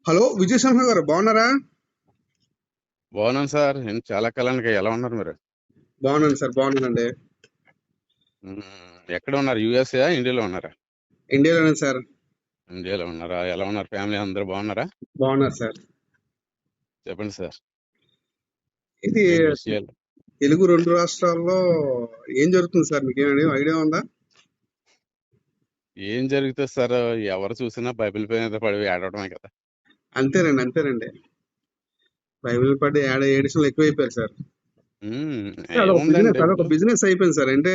Hello Vijayasimha గారు బాగున్నారా? బాగున్నాను సార్. చాలా కాలానికి ఎలా ఉన్నారు మీరు? బాగున్నాను సార్, బాగున్నానండి. మ్మ్. ఎక్కడ ఉన్నారు? యుఎస్ఏ ఇండియాలో ఉన్నారా? ఇండియాలోనే సార్. ఇండియాలో ఉన్నారా? ఎలా ఉన్నారు? ఫ్యామిలీ అందరూ బాగున్నారా? బాగున్నారు సార్. చెప్పండి సార్, ఇది ఏంటి విషయాలు? తెలుగు రెండు రాష్ట్రాల్లో ఏం జరుగుతుంది సార్? మీకు ఏమైనా ఐడియా ఉందా? ఏం జరుగుతుంది సార్? ఎవరు చూసినా బైబిల్ మీద పడి ఏడవడమే కదా. అంతేనండి, అంతేనండి. బైబిల్ పడి ఏడిషన్లు ఎక్కువైపోయారు సార్. మ్మ్. అదొక బిజినెస్, ఏముందండి అదొక ఇప్పుడు? బిజినెస్ అయిపోయింది సార్. అంటే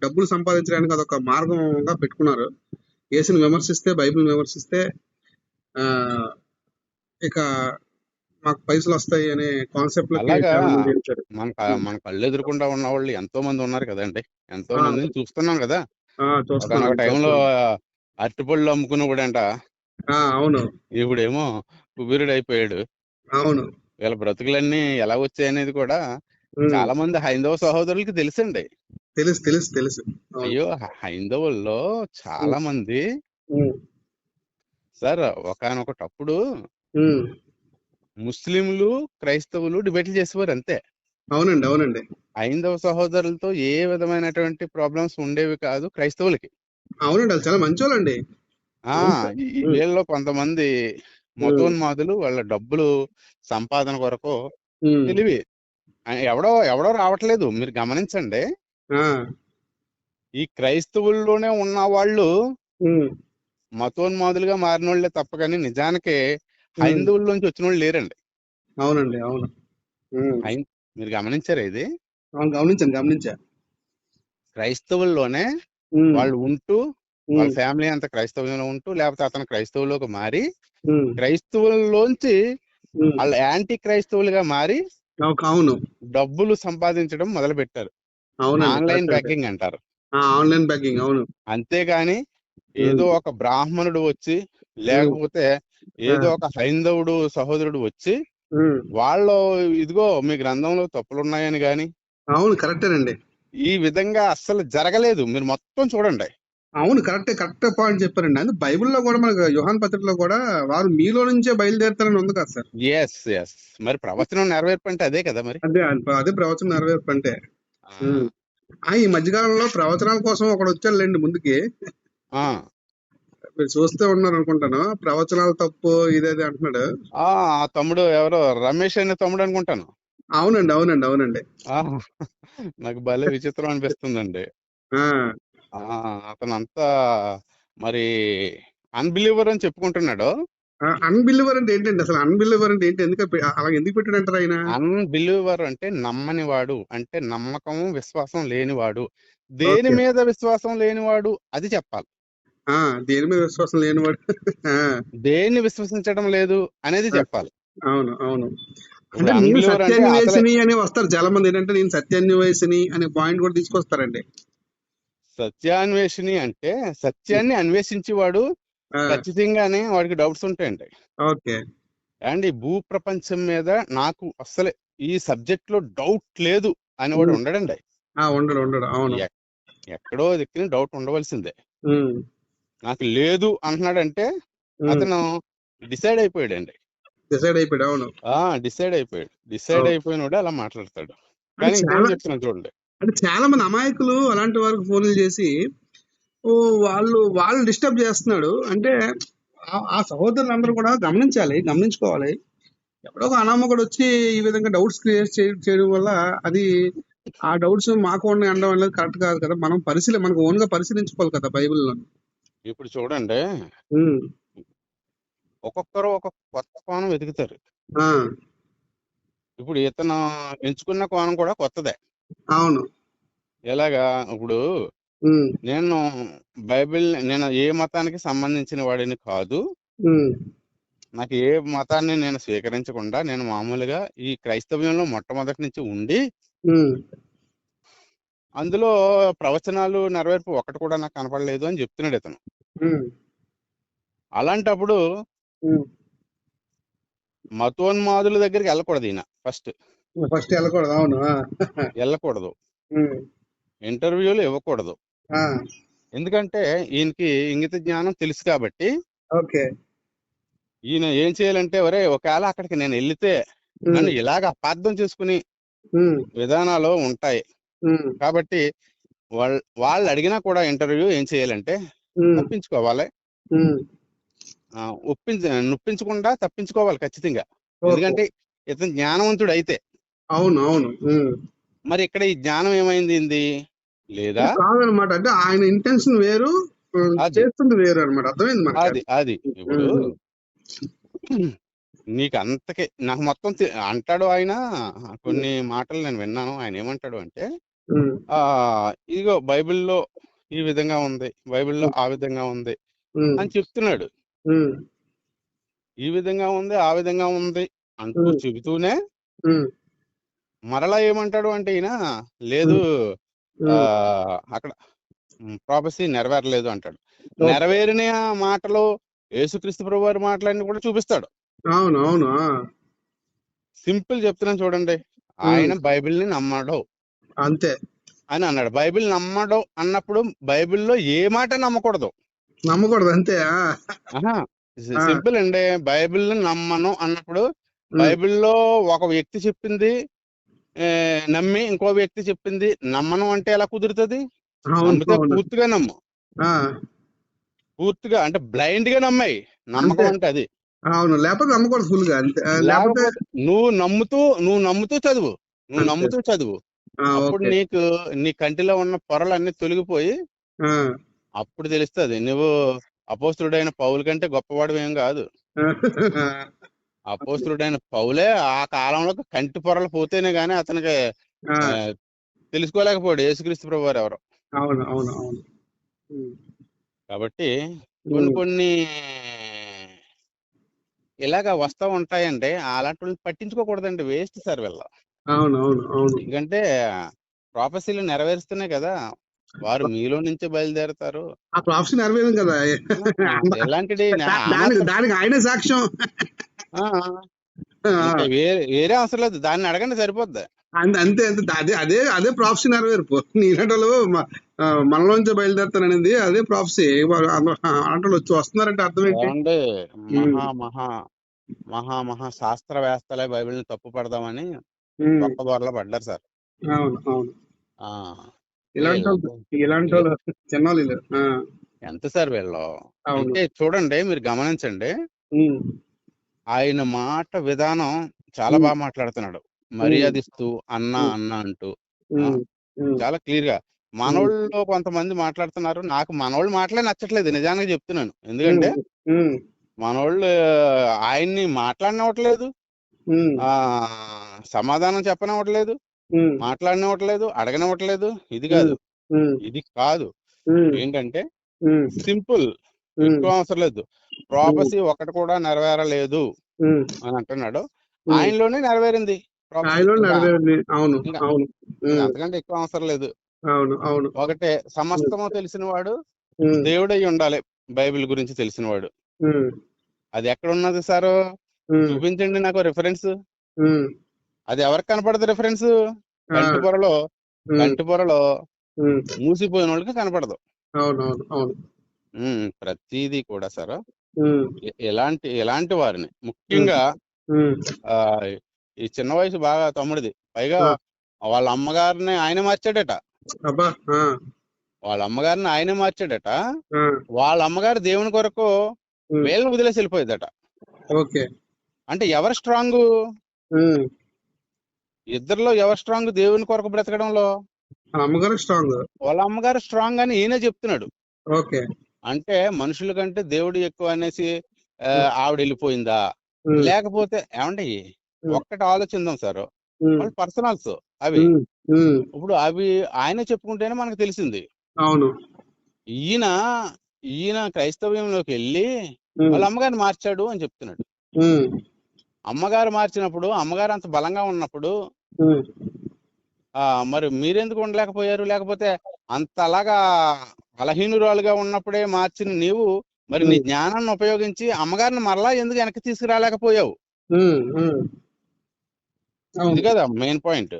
డబ్బులు సంపాదించడానికి అదొక మార్గంగా పెట్టుకున్నారు. యేసుని విమర్శిస్తే, బైబిల్ విమర్శిస్తే ఆ ఇక మాకు పైసలు వస్తాయి అనే కాన్సెప్ట్ లకి అలాగా చాలా మంది వచ్చారు. మన కళ్ళు ఎదురుకుండా ఉన్న వాళ్ళు ఎంతో మంది ఉన్నారు కదండి. ఎంతో ఆ, మందిని చూస్తున్నాం కదా. ఒకనొక చూస్తున్నాం, టైంలో చూస్తున్నాం. అరటిపళ్ళు అమ్ముకున్నప్పుడంట, అవును, ఇప్పుడేమో కుబీరుడు అయిపోయాడు. అవును. వీళ్ళ బ్రతుకులన్నీ ఎలా వచ్చాయనేది కూడా ఉమ్, చాలా మంది హైందవ సహోదరులకి తెలుసండి. తెలుసు, తెలుసు, తెలుసు. అవును. అయ్యో, హైందవుల్లో చాలా ఉమ్, మంది ఉమ్, సార్, ఒకానొకటప్పుడు ఉమ్. ముస్లింలు క్రైస్తవులు డిబేట్లు చేసేవారు అంతే. అవునండి, అవునండి. హైందవ సహోదరులతో ఏ విధమైనటువంటి ప్రాబ్లమ్స్ ఉండేవి కాదు క్రైస్తవులకి. అవునండి, వాళ్ళు చాలా మంచోళ్ళండి. ఆ అవును సార్. ఉమ్, వీళ్ళలో కొంతమంది ఉమ్, మతోన్మాదులు వాళ్ళ డబ్బులు సంపాదన కొరకు ఉమ్. తెలివి ఎవడో ఎవడో రావట్లేదు. మీరు గమనించండి, ఆ, ఈ క్రైస్తవుల్లోనే ఉన్న వాళ్ళు ఉమ్, మతోన్మాదులుగా మారినోళ్లే తప్ప కానీ నిజానికి ఉమ్. హైందవుల్లోంచి వచ్చిన వాళ్ళు లేరండి. అవునండి, అవును. ఉమ్. హైం మీరు గమనించారా ఇది? అవును, గమనించాను, గమనించా. క్రైస్తవుల్లోనే ఉమ్, వాళ్ళు ఉంటూ, వాళ్ళ ఉమ్, ఫ్యామిలీ అంతా క్రైస్తవంలో ఉంటూ, లేకపోతే అతను క్రైస్తవులోకి మారి, ఉమ్, క్రైస్తవుల్లోంచి ఉమ్. వాళ్ళు యాంటీ క్రైస్తవులుగా మారి అవును, డబ్బులు సంపాదించడం మొదలు పెట్టారు. అవునండి. ఆన్లైన్ కరెక్ట్ అండి. బ్యాంకింగ్ అంటారు. ఆన్లైన్ బ్యాంకింగ్, అవును. అంతేగాని ఉమ్, ఏదో ఒక బ్రాహ్మణుడు వచ్చి, ఉమ్, లేకపోతే ఆ, ఏదో ఒక హైందవుడు సహోదరుడు వచ్చి ఉమ్. వాళ్ళు ఇదిగో మీ గ్రంథంలో తప్పులున్నాయని గాని అవును, కరెక్టేనండి. ఈ విధంగా అస్సలు జరగలేదు. మీరు మొత్తం చూడండి. అవును, కరెక్ట్ పాయింట్ చెప్పారండి. అందుకే బైబిల్లో కూడా మనకు యోహాన్ పత్రికలో కూడా వారు మీలో నుంచే బయలుదేరుతారని ఉంది కదా సార్. ఎస్ ఎస్ మరి ప్రవచనం నెరవేర్పు అంటే అదే కదా మరి. అదే, అదే ప్రవచన నెరవేర్పు అంటే. ఆ, ఉమ్. ఈ మధ్యకాలంలో ప్రవచనాల కోసం ఒకడు వచ్చాడులేండి ముందుకి. ఆ, మీరు చూస్తూ ఉన్నారు అనుకుంటాను. ప్రవచనాలు తప్పు ఇదేది అంటున్నాడు. ఆ తమ్ముడు ఎవరో రమేష్ అనే తమ్ముడు అనుకుంటాను. అవునండి, అవునండి, అవునండి. ఆ, నాకు భలే విచిత్రం అనిపిస్తుందండి. ఆ ఆ అతనంతా మరి అన్బిలీవర్ అని చెప్పుకుంటున్నాడు. అన్బిలీవర్ అంటే ఏంటండి? అసలు అన్బిలీవర్ అంటే ఏంటి? అలా ఎందుకు పెట్టాడంటారు ఆయన? అన్బిలీవర్ అంటే నమ్మని వాడు, అంటే నమ్మకం విశ్వాసం లేనివాడు. దేని ఓకే. మీద విశ్వాసం లేనివాడు అది చెప్పాలి. ఆ దేని మీద విశ్వాసం లేనివాడు. ఆ, దేన్ని విశ్వసించడం లేదు అనేది ఆ, చెప్పాలి. అవును, అవును. ఇప్పుడు అంటే నేను అన్బిలీవర్ అంటే అసలే సత్యాన్వేషిని అని వస్తారు చాలా మంది. ఏంటంటే నేను సత్యాన్వేషిని అనే పాయింట్ కూడా తీసుకొస్తారండి. సత్యాన్వేషిని అంటే సత్యాన్ని అన్వేషించేవాడు. ఆ, ఖచ్చితంగానే వాడికి డౌట్స్ ఉంటాయండి. ఓకే. అండ్ ఈ భూ ప్రపంచం మీద నాకు అస్సలే ఈ సబ్జెక్ట్ లో డౌట్ లేదు అనేవాడు ఉమ్. ఉండడండి. ఉండడు, ఉండడు. అవును. ఎక్- ఎక్కడో దిక్కున డౌట్ ఉండవలసిందే. ఉమ్, నాకు లేదు అంటున్నాడంటే ఉమ్. అతను డిసైడ్ అయిపోయాడండి. డిసైడ్ అయిపోయాడు. అవును, డిసైడ్ అవును. అయిపోయినోడు అలా మాట్లాడతాడు. అంటే కానీ చాలా ఇంకోటి చెప్తున్నాను చూడండి. అంటే చాలా మంది అమాయకులు అలాంటి వారికి ఫోన్లు చేసి ఓ వాళ్ళు డిస్టర్బ్ చేస్తున్నాడు అంటే ఆ సహోదరులందరూ కూడా గమనించుకోవాలి. ఎవడో ఒక అనామకుడు వచ్చి ఈ విధంగా డౌట్స్ క్రియేట్ చేయడం వల్ల అది ఆ డౌట్స్ మాకు ఉన్నాయి అనడం అనేది కరెక్ట్ కాదు కదా. మనం మనకు ఓన్ గా పరిశీలించుకోవాలి కదా బైబిల్లో. ఇప్పుడు చూడండి, ఉమ్, ఒక్కొక్కరు ఒక్కొక్క కొత్త కోణం వెతుకుతారు. ఆ, ఇప్పుడు ఇతను ఎంచుకున్న కోణం కూడా కొత్తదే. అవును. ఎలాగా? ఇప్పుడు ఉమ్, నేను ఏ మతానికి సంబంధించిన వాడిని కాదు. ఉమ్, నాకు ఏ మతాన్ని నేను స్వీకరించకుండా నేను మామూలుగా ఈ క్రైస్తవ్యంలో మొట్టమొదటి నుంచి ఉండి ఉమ్, అందులో ప్రవచనాలు నెరవేర్పు ఒకటి కూడా నాకు కనపడలేదు అని చెప్తున్నాడు ఇతను. ఉమ్, అలాంటప్పుడు ఉమ్. మతోన్మాదుల దగ్గరికి వెళ్ళకూడదు. ఈయన ఫస్ట్ వెళ్ళకూడదు. అవును. వెళ్ళకూడదు, ఉమ్, ఇంటర్వ్యూలు ఇవ్వకూడదు. ఆ, ఎందుకంటే ఈయనకి ఇంగిత జ్ఞానం తెలుసు కాబట్టి ఓకే. ఈయన ఏం చేయాలంటే, ఒరే ఒకవేళ అక్కడికి నేను వెళ్తే నన్ను ఇలాగ అపార్థం చేసుకుని విధానాలు ఉంటాయి. కాబట్టి వాళ్ళు అడిగినా కూడా ఇంటర్వ్యూ ఏం చేయాలంటే తప్పించుకోవాలి. నొప్పించకుండా తప్పించుకోవాలి ఖచ్చితంగా. ఎందుకంటే ఇతను జ్ఞానవంతుడు అయితే. అవును అవును. మరి ఇక్కడ ఈ జ్ఞానం ఏమైంది లేదా కాదనమాట. అంటే ఆయన ఇంటెన్షన్ వేరు, అది చేస్తుంది వేరు అనమాట. అర్థమైంది మనకి. అది అది ఇప్పుడు నీకు అంతకే నాకు మొత్తం అంటాడు ఆయన. కొన్ని మాటలు నేను విన్నాను. ఆయన ఏమంటాడు అంటే, ఇదిగో బైబిల్లో ఈ విధంగా ఉంది, బైబిల్లో ఆ విధంగా ఉంది అని చెప్తున్నాడు. ఈ విధంగా ఉంది, ఆ విధంగా ఉంది అంటూ చెబుతూనే మరలా ఏమంటాడు అంటే ఈయన, లేదు అక్కడ ప్రాపసీ నెరవేరలేదు అంటాడు. నెరవేరిన మాటలు యేసుక్రీస్తు ప్రభు వారి మాటలన్నీ కూడా చూపిస్తాడు. అవును అవును. సింపుల్ చెప్తున్నాను చూడండి. ఆయన బైబిల్ని నమ్మడు అంతే అని అన్నాడు. బైబిల్ నమ్మడు అన్నప్పుడు బైబిల్లో ఏ మాట నమ్మకూడదు. అంతే. సింపుల్ అండి. బైబిల్ నమ్మను అన్నప్పుడు బైబిల్లో ఒక వ్యక్తి చెప్పింది నమ్మి ఇంకో వ్యక్తి చెప్పింది నమ్మను అంటే ఎలా కుదురుతుంది? నమ్మితే పూర్తిగా నమ్ము. పూర్తిగా అంటే బ్లైండ్ గా నమ్మాయి. నమ్మకం అంటే అది. అవును, లేకపోతే నమ్మకూడదు ఫుల్ గా. లేకపోతే నువ్వు నమ్ముతూ చదువు. అప్పుడు నీకు నీ కంటిలో ఉన్న పొరలన్నీ తొలగిపోయి అప్పుడు తెలుస్తుంది నువ్వు అపోస్తుడైన పౌలు కంటే గొప్పవాడు ఏం కాదు. అపోస్తుడైన పౌలే ఆ కాలంలో కంటి పొరలు పోతేనే గానీ అతనికి తెలుసుకోలేకపోయాడు యేసుక్రీస్తు ప్రభు వారు ఎవరు. అవును అవును అవును. కాబట్టి కొన్ని ఇలాగా వస్తా ఉంటాయండి. అలాంటి పట్టించుకోకూడదండి. వేస్ట్ సార్ వీళ్ళ. అవును అవును అవును. ఎందుకంటే ప్రాపసీలు నెరవేరుస్తున్నాయి కదా, వారు మీలో నుంచే బయలుదేరుతారు. ఆ ప్రాఫెసీ నెరవేరింది కదా. ఎలాంటిది దానికి ఆయనే సాక్ష్యం. వేరే అవసరం లేదు, దాన్ని అడగండి సరిపోద్ది. అంతే అంతే. అదే ప్రాఫెసీ నెరవేర్పు. నీలాంటి మనలోంచే బయలుదేరుతాననేది అదే ప్రాఫెసీ. అంటే వస్తున్నారంటే అర్థం ఏంటి? మహా శాస్త్రవేత్తలే బైబిల్ ని తప్పు పడదామని గొప్ప దొరలో పడ్డారు సార్. అవును అవును. ఇలాంటి చిన్నోళ్ళు ఎంత సార్ వీళ్ళు. అంటే చూడండి, మీరు గమనించండి, ఆయన మాట విధానం చాలా బాగా మాట్లాడుతున్నాడు. మర్యాదిస్తూ అన్న అంటూ చాలా క్లియర్ గా. మనోళ్ళు కొంతమంది మాట్లాడుతున్నారు. నాకు మనోళ్ళు మాటలే నచ్చట్లేదు నిజానికి చెప్తున్నాను. ఎందుకంటే మనోళ్ళు ఆయన్ని మాట్లాడనివ్వట్లేదు, సమాధానం చెప్పనివ్వట్లేదు, మాట్లాడనివ్వట్లేదు, అడగనివ్వట్లేదు. ఇది కాదు. ఏంటంటే సింపుల్, ఎక్కువ అవసరం లేదు. ప్రాపసీ ఒకటి కూడా నెరవేరలేదు అని అంటున్నాడు. ఆయనలోనే నెరవేరింది. అంతకంటే ఎక్కువ అవసరం లేదు. ఒకటే, సమస్తము తెలిసిన వాడు దేవుడై ఉండాలి. బైబిల్ గురించి తెలిసిన వాడు. అది ఎక్కడ ఉన్నది సార్? చూపించండి నాకు రిఫరెన్స్. అది ఎవరికి కనపడదు రిఫరెన్స్? కంటి పొరలో మూసిపోయిన వాళ్ళకి కనపడదు. ప్రతిదీ కూడా సార్ ఎలాంటి వారిని, ముఖ్యంగా ఈ చిన్న వయసు బాగా తమ్ముడిది, పైగా వాళ్ళ అమ్మగారిని ఆయన మార్చాడట. వాళ్ళ అమ్మగారు దేవుని కొరకు వీళ్ళని వదిలేసి వెళ్ళిపోయిందట. అంటే ఎవరు స్ట్రాంగ్? ఇద్దరిలో ఎవరు స్ట్రాంగ్ దేవుని కొరకు బ్రతకడంలో? వాళ్ళ అమ్మగారు స్ట్రాంగ్ అని ఈయనే చెప్తున్నాడు. అంటే మనుషుల కంటే దేవుడు ఎక్కువ అనేసి ఆవిడ వెళ్ళిపోయిందా? లేకపోతే ఏమండి, ఒక్కటి ఆలోచిద్దాం సార్, వాళ్ళు పర్సనల్స్ అవి. ఇప్పుడు అవి ఆయన చెప్పుకుంటేనే మనకు తెలిసింది. ఈయన క్రైస్తవ్యంలోకి వెళ్ళి వాళ్ళ అమ్మగారిని మార్చాడు అని చెప్తున్నాడు. అమ్మగారు మార్చినప్పుడు, అమ్మగారు అంత బలంగా ఉన్నప్పుడు మరి మీరెందుకు ఉండలేకపోయారు? లేకపోతే అంతలాగా బలహీనురాలుగా ఉన్నప్పుడే మార్చిన నీవు మరి నీ జ్ఞానాన్ని ఉపయోగించి అమ్మగారిని మరలా ఎందుకు వెనక్కి తీసుకురాలేకపోయావు? ఇది కదా మెయిన్ పాయింట్.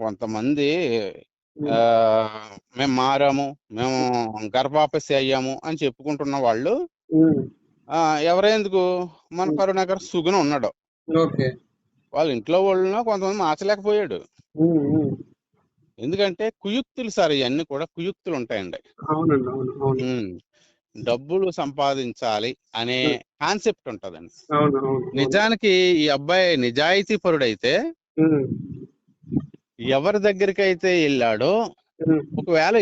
కొంతమంది మేము మారాము, మేము గర్భాపసి అయ్యాము అని చెప్పుకుంటున్న వాళ్ళు ఎవరెందుకు మన ఉమ్, కరుణాకర్ సుగుణ ఉన్నాడు. ఓకే. వాళ్ళ ఇంట్లో వాళ్ళను కొంతమంది మార్చలేకపోయాడు. ఉమ్, ఉమ్. ఎందుకంటే కుయుక్తులు సార్, ఇవన్నీ కూడా కుయుక్తులు ఉంటాయండి. అవునండి, అవును, అవును. ఉమ్, డబ్బులు సంపాదించాలి అనే ఉమ్, కాన్సెప్ట్ ఉంటదండి. అవును, అవును, అవును. నిజానికి ఈ అబ్బాయి నిజాయితీ పరుడైతే ఉమ్, ఎవరి దగ్గరికి అయితే వెళ్ళాడో, ఉమ్, ఒకవేళ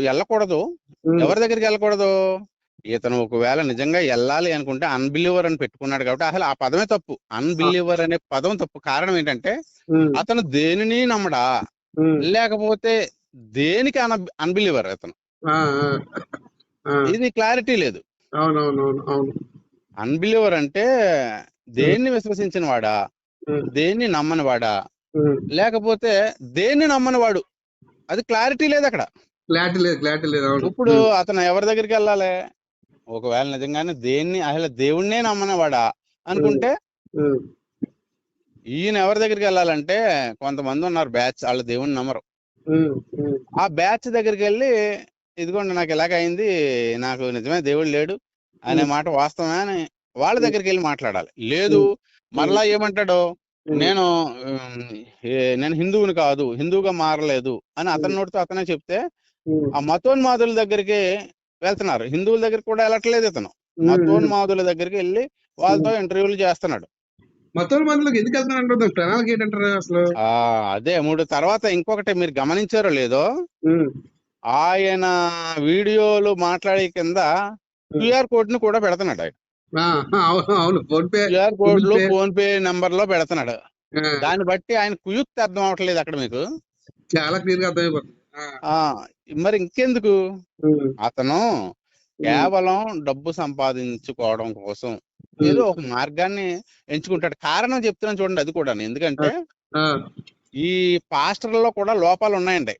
వెళ్ళకూడదు. ఉమ్. ఎవరి దగ్గరికి వెళ్ళకూడదు? ఇతను ఒకవేళ నిజంగా వెళ్ళాలి అనుకుంటే అన్బిలీవర్ అని పెట్టుకున్నాడు కాబట్టి అసలు ఆ పదమే తప్పు. ఆ, అన్బిలీవర్ అనే పదం తప్పు. కారణం ఏంటంటే ఉమ్, అతను దేనిని నమ్మడా, ఉమ్. లేకపోతే దేనికి అన్బిలీవర్ అతను. ఆ, ఆ, ఆ. ఇది క్లారిటీ లేదు. అవునవునవును, అవును. అన్బిలీవర్ అంటే ఉమ్, దేన్ని విశ్వసించిన వాడా, ఉమ్, దేన్ని నమ్మని వాడా, ఉమ్. లేకపోతే దేన్ని నమ్మని వాడు. అది క్లారిటీ లేదు అక్కడ. క్లారిటీ లేదు, క్లారిటీ లేదు, అవును. ఇప్పుడు ఉమ్, అతను ఎవరి దగ్గరికి వెళ్ళాలి? ఒకవేళ నిజంగానే అసలు దేవుణ్ణే నమ్మనివాడా ఉమ్, అనుకుంటే ఉమ్, ఈయన ఎవరి దగ్గరికి వెళ్ళాలంటే, కొంతమంది ఉన్నారు బ్యాచ్, వాళ్ళు దేవుణ్ణి నమ్మరు. ఉమ్, ఉమ్, ఆ బ్యాచ్ దగ్గరికి వెళ్ళి, ఇదిగోండి నాకు ఇలాగ అయింది, నాకు నిజమే దేవుడు లేడు అనే ఉమ్, మాట వాస్తవమే అని వాళ్ళ ఉమ్, దగ్గరికి వెళ్ళి మాట్లాడాలి. లేదు, ఉమ్, ఉమ్, మరలా ఏమంటాడు, ఉమ్, నేను ఉమ్, నేను హిందువుని కాదు, హిందువుగా మారలేదు అని అతని నోటితో అతనే చెప్తే, ఉమ్, ఆ మతోన్మాదుల దగ్గరికి వెళ్తున్నారు. హిందువుల దగ్గరికి కూడా వెళ్ళట్లేదు ఇతను. ఉమ్, ఉమ్, మతోన్మాదుల దగ్గరికి వెళ్ళి వాళ్ళతో ఉమ్. ఇంటర్వ్యూలు చేస్తున్నాడు. మతం మందులకు ఎందుకు వెళ్తున్నారంటారు? దాని ప్రణాళిక ఏంటంటారు అసలు? ఆ అదే తర్వాత ఇంకొకటి మీరు గమనించారో లేదో, ఉమ్, ఆయన వీడియోలు మాట్లాడే కింద ఉమ్. క్యూఆర్ కోడ్ ని కూడా పెడుతున్నాడు. ఆయన ఆ, అవును, అవును. Phone pay, QR code Google లో పే. ఫోన్ పే నెంబర్ లో పెడుతున్నాడు. ఆ, దాన్ని బట్టి ఆయన కుయుక్తి అర్థం అవట్లేదు అక్కడ మీకు. చాలా క్లియర్ గా అర్థమైపోతుంది. ఆ, ఆ మరి ఇంకెందుకు, ఉమ్, అతను ఉమ్, కేవలం డబ్బు సంపాదించుకోవడం కోసం ఏదో ఉమ్. ఒక మార్గాన్ని ఎంచుకుంటాడు. కారణం చెప్తున్నాను చూడండి, అది కూడా ఆ, ఎందుకంటే ఆ, ఈ పాస్టర్లలో కూడా లోపాలు ఉన్నాయండి.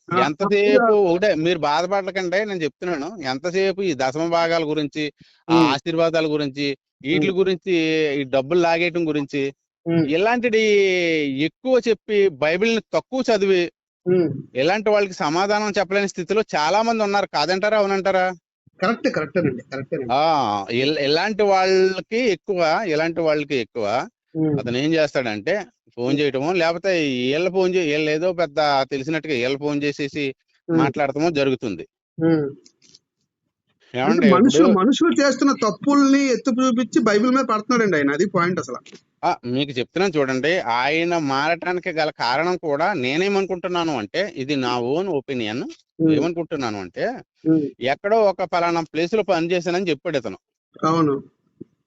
ఆ, ఎంతసేపు ఒకటే మీరు బాధపడకండి, నేను చెప్తున్నాను. ఎంతసేపు ఈ దశమ భాగాల గురించి, ఆ ఉమ్, ఆశీర్వాదాల గురించి, వీటి ఉమ్, గురించి, ఈ డబ్బులు లాగేయటం గురించి, ఉమ్, ఇలాంటిది ఎక్కువ చెప్పి బైబిల్ని తక్కువ చదివి ఉమ్. ఇలాంటి వాళ్ళకి సమాధానం చెప్పలేని స్థితిలో చాలా మంది ఉన్నారు. కాదంటారా, అవునంటారా? కరెక్టేనండి, కరెక్టేనండి. ఆ ఇలాంటి వాళ్ళకి ఎక్కువ ఉమ్, అతను ఏం చేస్తాడంటే, ఫోన్ ఉమ్, చేయటమో, లేకపోతే వీళ్ళు ఏదో పెద్ద తెలిసినట్టుగా వీళ్ళు ఫోన్ చేసేసి ఉమ్, మాట్లాడటమో జరుగుతుంది. ఉమ్. అంటే ఏమండి ఇప్పుడు మనుషులు చేస్తున్న తప్పుల్ని ఎత్తి చూపించి బైబిల్ మీద పడుతున్నాడండి ఆయన. అది పాయింట్ అసలు. మీకు చెప్తున్నాను చూడండి, ఆయన మారటానికి గల కారణం కూడా నేనేమనుకుంటున్నాను అంటే, ఇది నా ఓన్ ఒపీనియన్. ఉమ్, ఏమనుకుంటున్నాను అంటే, ఉమ్. ఎక్కడో ఒక పలానా ప్లేస్ లో పనిచేశానని చెప్పాడు ఇతను. అవును,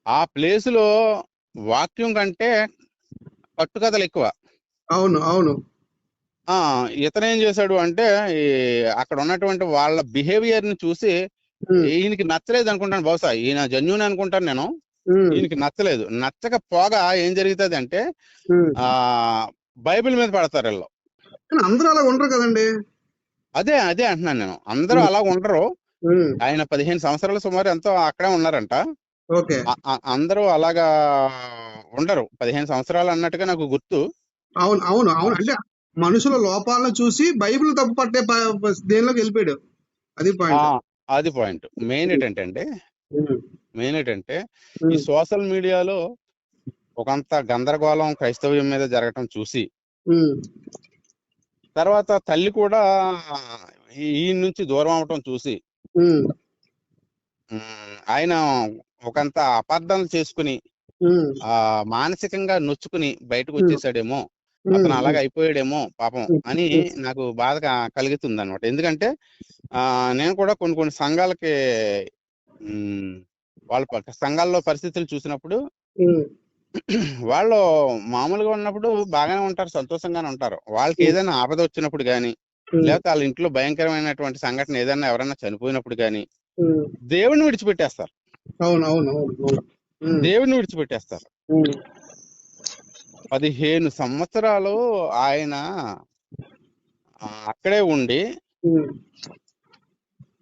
ఆ ప్లేస్ లో వాక్యం కంటే కట్టుకథలు ఎక్కువ. అవును, అవును. ఆ ఇతను ఏం చేశాడు అంటే, ఈ అక్కడ ఉన్నటువంటి వాళ్ళ బిహేవియర్ ని చూసి ఉమ్, ఈయనకి నచ్చలేదు అనుకుంటాను. బహుశా ఈయన జెన్యూన్ అనుకుంటాను నేను. ఉమ్, ఈయనకి నచ్చలేదు. నచ్చకపోగా ఏం జరుగుతుంది అంటే, ఉమ్. ఆ బైబిల్ మీద పడతారు వీళ్ళు. కానీ అందరూ అలా ఉండరు కదండి. అదే అంటున్నాను నేను. అందరూ ఉమ్, అలా ఉండరు. ఉమ్. ఆయన 15 సంవత్సరాల సుమారు ఎంతో అక్కడే ఉన్నారంట. ఓకే. అందరూ అలాగా ఉండరు. 15 సంవత్సరాలు అన్నట్టుగా నాకు గుర్తు. అవును, అవును, ఆ, అవును. అంటే మనుషుల లోపాలను చూసి బైబిల్ తప్పు పట్టే దేనిలోకి వెళ్ళిపోయాడు. అది ఆ, పాయింట్. అది పాయింట్. మెయిన్ ఏంటంటే ఈ సోషల్ మీడియాలో ఒకంత గందరగోళం క్రైస్తవ్యం మీద జరగటం చూసి, తర్వాత తల్లి కూడా ఈయన నుంచి దూరం అవటం చూసి, ఆయన ఒకంత అపార్థాలు చేసుకుని మానసికంగా నొచ్చుకుని బయటకు వచ్చేసాడేమో, అతను అలాగ అయిపోయాడేమో పాపం అని నాకు బాధ కలుగుతుంది అనమాట. ఎందుకంటే నేను కూడా కొన్ని సంఘాలకి వాళ్ళ సంఘాల్లో పరిస్థితులు చూసినప్పుడు, వాళ్ళు మామూలుగా ఉన్నప్పుడు బాగానే ఉంటారు, సంతోషంగానే ఉంటారు. వాళ్ళకి ఏదైనా ఆపద వచ్చినప్పుడు కానీ, లేకపోతే వాళ్ళ ఇంట్లో భయంకరమైనటువంటి సంఘటన ఏదైనా ఎవరైనా చనిపోయినప్పుడు కానీ దేవుడిని విడిచిపెట్టేస్తారు. దేవుడిని విడిచిపెట్టేస్తారు. 15 సంవత్సరాలు ఆయన అక్కడే ఉండి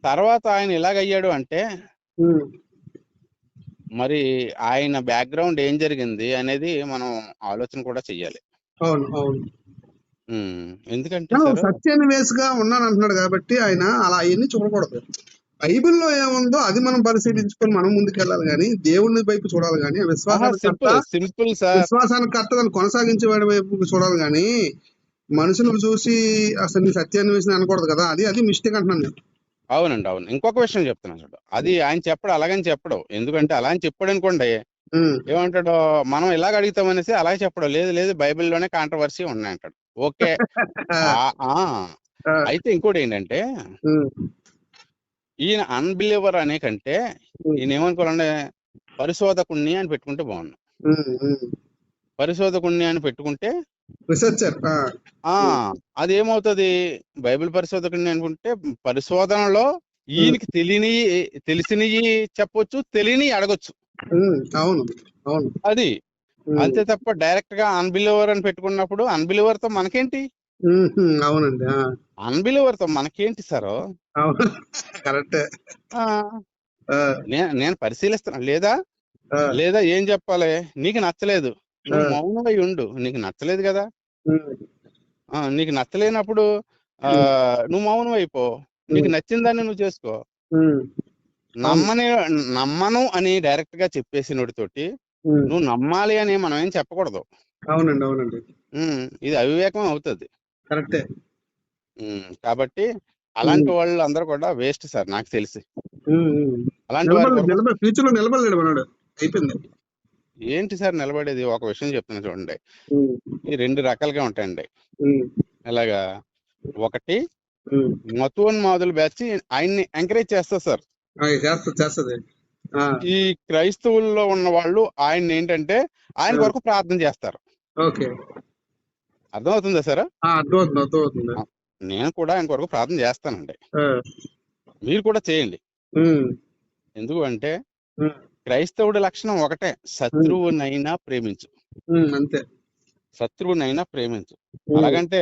తర్వాత ఆయన ఇలాగయ్యాడు అంటే, మరి ఆయన బ్యాక్గ్రౌండ్ ఏం జరిగింది అనేది మనం ఆలోచన కూడా చెయ్యాలి. అవును, అవును. ఎందుకంటే సార్ సత్యాన్ని వేసుగా ఉన్నాను అంటున్నాడు కాబట్టి ఆయన అలా అవన్నీ చూడకూడదు. బైబిల్లో ఏముందో అది మనం పరిశీలించుకొని మనం ముందుకెళ్ళాలి కానీ దేవుని వైపు చూడాలి కానీ సింపుల్ సింపుల్ సార్. విశ్వాసానికి కర్త దాన్ని కొనసాగించేవాడి వైపు చూడాలి కానీ మనుషులు చూసి అసలు నీ సత్యాన్వేషణ అనకూడదు కదా. అది మిస్టేక్ అంటున్నాను నేను. అవునండి, అవును. ఇంకొక విషయం చెప్తున్నాను చూడు, అది ఆయన చెప్పడు, అలాగని చెప్పడు. ఎందుకంటే అలా అని చెప్పాడు అనుకోండి, ఏమంటాడు, మనం ఇలాగ అడుగుతామనేసి అలాగే చెప్పడం లేదు, లేదు బైబిల్లోనే కాంట్రవర్సీ ఉన్నాయి అంటాడు. ఓకే. అయితే ఇంకోటి ఏంటంటే, ఈయన అన్బిలీవర్ అనే కంటే ఈయన ఏమనుకోవాలంటే పరిశోధకుణ్ణి అని పెట్టుకుంటే బాగుండు. పరిశోధకుణ్ణి అని పెట్టుకుంటే అదేమవుతుంది, బైబిల్ పరిశోధకుడిని అనుకుంటే పరిశోధనలో ఈయనకి తెలిసినవి చెప్పొచ్చు, తెలియని అడగొచ్చు. అవును, అవును. అది అంతే తప్ప డైరెక్ట్ గా అన్బిలీవర్ అని పెట్టుకున్నప్పుడు అన్బిలీవర్ తో మనకేంటి? అవునండి. అన్బిలీవర్ తో మనకేంటి సార్? కరెక్టే. నేను పరిశీలిస్తాను. లేదా ఏం చెప్పాలి, నీకు నచ్చలేదు, నువ్వు మౌనంగా ఉండు. నీకు నచ్చలేదు కదా, నీకు నచ్చలేనప్పుడు నువ్వు మౌనం అయిపో. నీకు నచ్చిన దాన్ని నువ్వు చేసుకో. నమ్మను అని డైరెక్ట్ గా చెప్పేసినోడితోటి నువ్వు నమ్మాలి అని మనం ఏం చెప్పకూడదు. అవునండి, అవునండి. ఇది అవివేకం అవుతుంది. కరెక్టే. కాబట్టి అలాంటి వాళ్ళు అందరూ కూడా వేస్ట్ సార్ నాకు తెలిసి. అలాంటి ఫ్యూచర్ లో నిలబడలేడు మనోడు. అయిపోయింది. ఏంటి సార్ నిలబడేది? ఒక విషయం చెప్తున్నా చూడండి, ఈ 2 రకాలుగా ఉంటాయండి. ఎలాగా, ఒకటి మతోన్మాదుల బ్యాచ్ ఆయన్ని ఎంకరేజ్ చేస్తారు సార్. చేస్తుంది. ఈ క్రైస్తవుల్లో ఉన్న వాళ్ళు ఆయన ఏంటంటే ఆయన కొరకు ప్రార్థన చేస్తారు. ఓకే, అర్థమవుతుందా సార్? అర్థమవుతుంది. నేను కూడా ఆయన కొరకు ప్రార్థన చేస్తానండి, మీరు కూడా చేయండి. ఎందుకు అంటే క్రైస్తవుడి లక్షణం ఒకటే, శత్రువునైనా ప్రేమించు. అంతే, శత్రువునైనా ప్రేమించు. అలాగంటే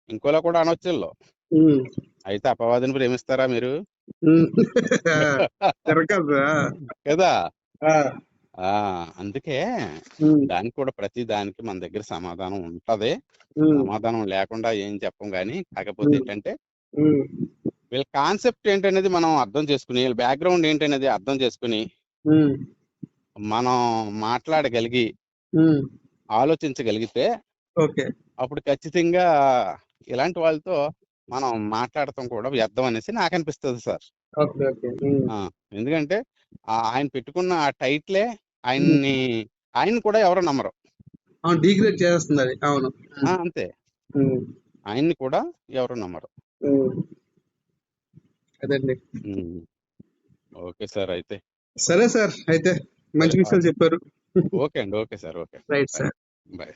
ఇంకోలా కూడా అనొచ్చు, అయితే అపవాదిని ప్రేమిస్తారా మీరు కదా. అందుకే దానికి కూడా ప్రతి దానికి మన దగ్గర సమాధానం ఉంటది. సమాధానం లేకుండా ఏం చెప్పం గానీ, కాకపోతే ఏంటంటే వీళ్ళ కాన్సెప్ట్ ఏంటనేది మనం అర్థం చేసుకుని, వీళ్ళ బ్యాక్గ్రౌండ్ ఏంటనేది అర్థం చేసుకుని మనం మాట్లాడగలిగి ఆలోచించగలిగితే అప్పుడు ఖచ్చితంగా ఇలాంటి వాళ్ళతో మనం మాట్లాడటం కూడా వ్యర్థం అనేసి నాకు అనిపిస్తుంది సార్. ఎందుకంటే ఆయన పెట్టుకున్న ఆ టైటిలే ఆయన్ని కూడా ఎవరు నమ్మరు, డిగ్రేడ్ చేస్తుంది. అవును, అంతే, ఆయన్ని కూడా ఎవరు నమ్మరు. అదండి. ఓకే సార్, అయితే సరే సార్, అయితే మంచి విషయాలు చెప్పారు. ఓకే అండి, okay sir, okay, right sir, bye.